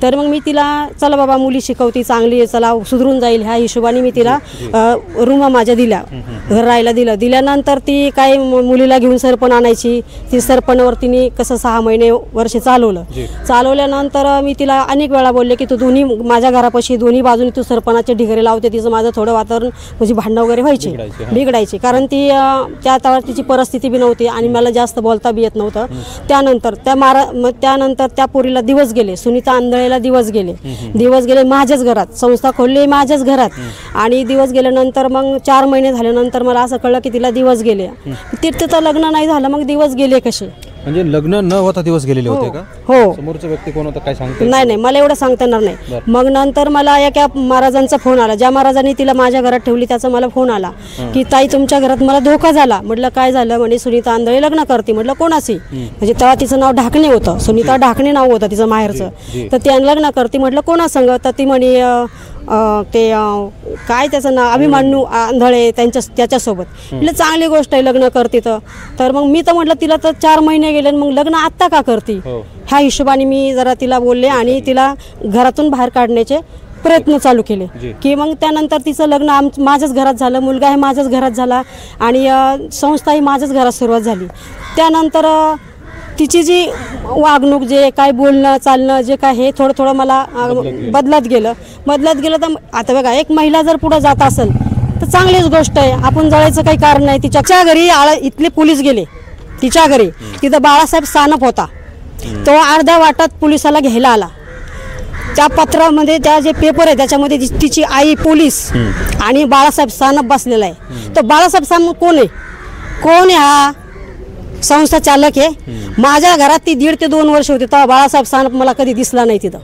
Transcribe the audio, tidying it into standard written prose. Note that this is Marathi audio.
तर मग मी तिला चला बाबा मुली शिकवती चांगली आहे, चला सुधरून जाईल ह्या हिशोबाने मी तिला रूम माझ्या दिल्या, घर राहायला दिल्यानंतर ती काय मुलीला घेऊन सरपण आणायची, ती सरपणावर तिने कसं 6 महिने वर्ष चालवल्यानंतर मी तिला अनेक वेळा बोलले की तू दोन्ही माझ्या घरापाशी दोन्ही बाजूनी तू सरपणाचे ढिगरे लावते, तिचं माझं थोडं वातावरण म्हणजे भांडणं वगैरे व्हायचे, बिघडायचे, कारण ती त्या काळात तिची परिस्थिती बी नव्हती आणि मला जास्त बोलता बी येत नव्हतं. त्यानंतर त्या पोरीला दिवस गेले, सुनीता आंधळेला दिवस गेले माझ्याच घरात, संस्था खोलली माझ्याच घरात. आणि दिवस गेल्यानंतर मग 4 महिने झाल्यानंतर मला असं कळलं की तिला दिवस गेले. तिचं लग्न नाही झालं, मग दिवस गेले कसे? म्हणजे लग्न न होता दिवस गेलेले होते का? हो. समोरचा व्यक्ती कोण होता काय सांगता? नाही मला एवढं सांगता येणार नाही. मग नंतर मला एका महाराजांचा फोन आला, ज्या महाराजांनी तिला माझ्या घरात ठेवली त्याचा मला फोन आला की ताई तुमच्या घरात मला धोका झाला. म्हटलं काय झालं? म्हणे सुनीता आंधळे लग्न करते. म्हटलं कोणाशी? म्हणजे तेव्हा तिचं नाव ढाकणे होतं, सुनीता ढाकणे नाव होतं तिचं माहेरचं. तर ती लग्न करते. म्हटलं कोणासंग? तर ती म्हणे ते काय त्याचं नाव अभिमन्यू आंधळे त्याच्यासोबत. म्हटलं चांगली गोष्ट आहे लग्न करते. तर मग मी तर म्हटलं तिला तर 4 महिने गेले, मग लग्न आत्ता का करते? ह्या हिशोबाने मी जरा तिला बोलले आणि तिला घरातून बाहेर काढण्याचे प्रयत्न चालू केले की मग त्यानंतर तिचं लग्न माझ्याच घरात झालं, मुलगा हे माझ्याच घरात झाला आणि संस्था ही माझ्याच घरात सुरुवात झाली. त्यानंतर तिची जी वागणूक, जे काय बोलणं चालणं जे काय हे थोडं मला बदलत गेलं. तर आता बघा, एक महिला जर पुढे जात असेल तर चांगलीच गोष्ट आहे, आपण जळायचं काही कारण नाही. तिच्या घरी इथले पोलीस गेले, तिच्या घरी तिथं बाळासाहेब सानप होता, तो अर्ध्या वाटात पोलिसाला घ्यायला आला. त्या पत्रामध्ये त्या जे पेपर आहे त्याच्यामध्ये तिची आई पोलीस आणि बाळासाहेब सानप बसलेला आहे. तर बाळासाहेब सानप कोण आहे? हा संस्था चालक आहे. माझ्या घरात ती 1.5 ते 2 वर्ष होती तेव्हा बाळासाहेब सानप मला कधी दिसला नाही तिथं.